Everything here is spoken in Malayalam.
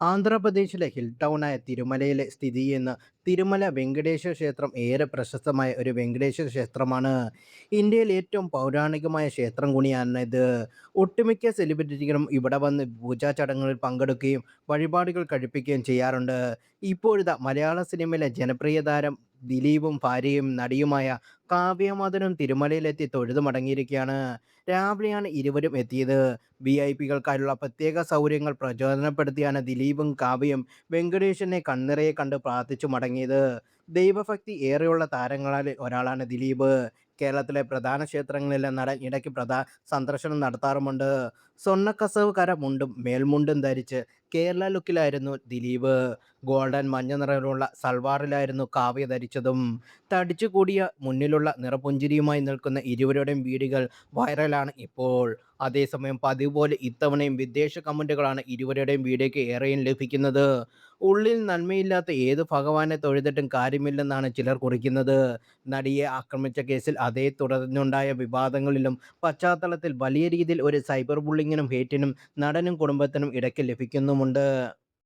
ആന്ധ്രാപ്രദേശിലെ ഹിൽ ടൗണായ തിരുമലയിലെ സ്ഥിതി ചെയ്യുന്ന തിരുമല വെങ്കടേശ്വര ക്ഷേത്രം ഏറെ പ്രശസ്തമായ ഒരു വെങ്കടേശ്വര ക്ഷേത്രമാണ്. ഇന്ത്യയിൽ ഏറ്റവും പൗരാണികമായ ക്ഷേത്രം കൂടിയാണ് ഇത്. ഒട്ടുമിക്ക സെലിബ്രിറ്റികളും ഇവിടെ വന്ന് പൂജാ ചടങ്ങുകളിൽ പങ്കെടുക്കുകയും വഴിപാടുകൾ കഴിപ്പിക്കുകയും ചെയ്യാറുണ്ട്. ഇപ്പോഴിതാ മലയാള സിനിമയിലെ ജനപ്രിയ താരം ദിലീപും ഭാര്യയും നടിയുമായ കാവ്യമാധവനും തിരുമലയിലെത്തി തൊഴുതു മടങ്ങിയിരിക്കുകയാണ്. രാവിലെയാണ് ഇരുവരും എത്തിയത്. വിഐപികൾക്കായുള്ള പ്രത്യേക സൗകര്യങ്ങൾ പ്രചോദനപ്പെടുത്തിയാണ് ദിലീപും കാവ്യയും വെങ്കടേഷിനെ കണ്ണിറയെ കണ്ട് പ്രാർത്ഥിച്ചു മടങ്ങിയത്. ദൈവഭക്തി ഏറെയുള്ള താരങ്ങളിൽ ഒരാളാണ് ദിലീപ്. കേരളത്തിലെ പ്രധാന ക്ഷേത്രങ്ങളിലെ നടൻ ഇടയ്ക്ക് സന്ദർശനം നടത്താറുമുണ്ട്. സ്വർണ്ണക്കസവ് കര മുണ്ടും മേൽമുണ്ടും ധരിച്ച് കേരള ലുക്കിലായിരുന്നു ദിലീപ്. ഗോൾഡൻ മഞ്ഞ നിറത്തിലുള്ള സൽവാറിലായിരുന്നു കാവ്യ ധരിച്ചതും. തടിച്ചുകൂടിയ മുന്നിലുള്ള നിറപുഞ്ചിരിയുമായി നിൽക്കുന്ന ഇരുവരുടെയും വീഡിയോകൾ വൈറലാണ് ഇപ്പോൾ. അതേസമയം പതിവ് പോലെ ഇത്തവണയും വിദ്വേഷ കമന്റുകളാണ് ഇരുവരുടെയും വീഡിയോയ്ക്ക് ഏറെയും ലഭിക്കുന്നത്. ഉള്ളിൽ നന്മയില്ലാത്ത ഏത് ഭഗവാനെ തൊഴുതിട്ടും കാര്യമില്ലെന്നാണ് ചിലർ കുറിക്കുന്നത്. നടിയെ ആക്രമിച്ച കേസിൽ അതേ തുടർന്നുണ്ടായ വിവാദങ്ങളിലും പശ്ചാത്തലത്തിൽ വലിയ രീതിയിൽ ഒരു സൈബർ ബുള്ളിങ്ങിനും ഹേറ്റിനും നടനും കുടുംബത്തിനും ഇടയ്ക്ക് ലഭിക്കുന്നുമുണ്ട്.